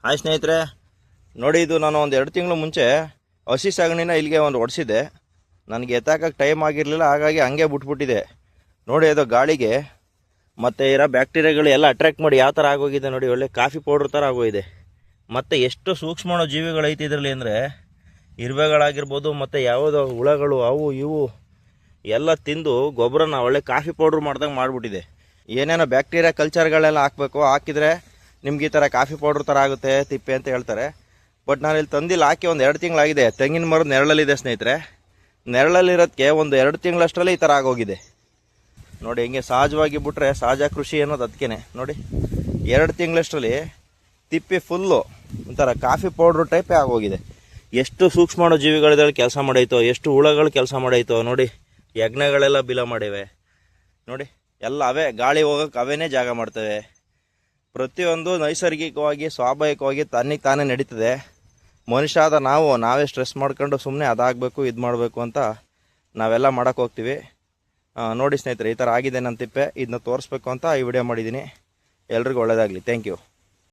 Hi ಸ್ನೇಹಿತರೆ, ನೋಡಿ ಇದು ನಾನು ಒಂದು 2 ತಿಂಗಳು ಮುಂಚೆ ಹಸಿ ಸಗಣಿನ ಇಲ್ಲಿಗೆ ಒಂದು ಹೊಡೆಸಿದ್ದೆ. ನನಗೆ ಎತ್ತಾಕಕ್ಕೆ ಟೈಮ್ ಆಗಿರಲಿಲ್ಲ, ಹಾಗಾಗಿ ಹಂಗೆ ಬಿಟ್ಬಿಟ್ಟಿದೆ. ನೋಡಿ ಅದು ಗಾಳಿಗೆ ಮತ್ತು ಇರೋ ಬ್ಯಾಕ್ಟೀರಿಯಾಗಳು ಎಲ್ಲ ಅಟ್ರ್ಯಾಕ್ಟ್ ಮಾಡಿ ಯಾವ ಥರ ಆಗೋಗಿದೆ ನೋಡಿ, ಒಳ್ಳೆ ಕಾಫಿ ಪೌಡ್ರ್ ಥರ ಆಗೋಗಿದೆ. ಮತ್ತು ಎಷ್ಟು ಸೂಕ್ಷ್ಮ ಜೀವಿಗಳೈತಿ ಇದರಲ್ಲಿ ಅಂದರೆ, ಇರುವೆಗಳಾಗಿರ್ಬೋದು ಮತ್ತು ಯಾವುದೋ ಹುಳಗಳು ಅವು ಇವು ಎಲ್ಲ ತಿಂದು ಗೊಬ್ಬರನ ಒಳ್ಳೆ ಕಾಫಿ ಪೌಡ್ರ್ ಮಾಡ್ದಂಗೆ ಮಾಡಿಬಿಟ್ಟಿದೆ. ಏನೇನೋ ಬ್ಯಾಕ್ಟೀರಿಯಾ ಕಲ್ಚರ್ಗಳೆಲ್ಲ ಹಾಕಬೇಕು, ಹಾಕಿದರೆ ನಿಮ್ಗೆ ಈ ಥರ ಕಾಫಿ ಪೌಡ್ರ್ ಥರ ಆಗುತ್ತೆ ತಿಪ್ಪೆ ಅಂತ ಹೇಳ್ತಾರೆ. ಬಟ್ ನಾನು ಇಲ್ಲಿ ತಂದಿಲ್ಲ, ಹಾಕಿ ಒಂದು 2 ತಿಂಗಳಾಗಿದೆ. ತೆಂಗಿನ ಮರದ ನೆರಳಲ್ಲಿದೆ ಸ್ನೇಹಿತರೆ. ನೆರಳಲ್ಲಿರೋದಕ್ಕೆ ಒಂದು 2 ತಿಂಗಳಷ್ಟರಲ್ಲಿ ಈ ಥರ ಆಗೋಗಿದೆ ನೋಡಿ. ಹಿಂಗೆ ಸಹಜವಾಗಿ ಬಿಟ್ರೆ ಸಹಜ ಕೃಷಿ ಅನ್ನೋದು ಅದಕ್ಕೇ ನೋಡಿ. 2 ತಿಂಗಳಷ್ಟರಲ್ಲಿ ತಿಪ್ಪೆ ಫುಲ್ಲು ಒಂಥರ ಕಾಫಿ ಪೌಡ್ರ್ ಟೈಪೇ ಆಗೋಗಿದೆ. ಎಷ್ಟು ಸೂಕ್ಷ್ಮ ಜೀವಿಗಳಿದ್ರಲ್ಲಿ ಕೆಲಸ ಮಾಡೈತೋ, ಎಷ್ಟು ಹುಳಗಳು ಕೆಲಸ ಮಾಡೈತೋ ನೋಡಿ. ಯಜ್ಞಗಳೆಲ್ಲ ಬಿಲ ಮಾಡಿವೆ ನೋಡಿ. ಎಲ್ಲ ಅವೇ ಗಾಳಿ ಹೋಗೋಕೆ ಅವೇನೇ ಜಾಗ ಮಾಡ್ತವೆ. ಪ್ರತಿಯೊಂದು ನೈಸರ್ಗಿಕವಾಗಿ ಸ್ವಾಭಾವಿಕವಾಗಿ ತನ್ನಿಗೆ ತಾನೇ ನಡೀತದೆ. ಮನುಷ್ಯ ಆದ ನಾವೇ ಸ್ಟ್ರೆಸ್ ಮಾಡ್ಕೊಂಡು ಸುಮ್ಮನೆ ಅದಾಗಬೇಕು ಇದು ಮಾಡಬೇಕು ಅಂತ ನಾವೆಲ್ಲ ಮಾಡೋಕ್ಕೆ ಹೋಗ್ತೀವಿ. ನೋಡಿ ಸ್ನೇಹಿತರೆ, ಈ ಥರ ಆಗಿದೆ ನನ್ನ ತಿಪ್ಪೆ. ಇದನ್ನ ತೋರಿಸ್ಬೇಕು ಅಂತ ಈ ವಿಡಿಯೋ ಮಾಡಿದ್ದೀನಿ. ಎಲ್ರಿಗೂ ಒಳ್ಳೆಯದಾಗಲಿ. Thank you.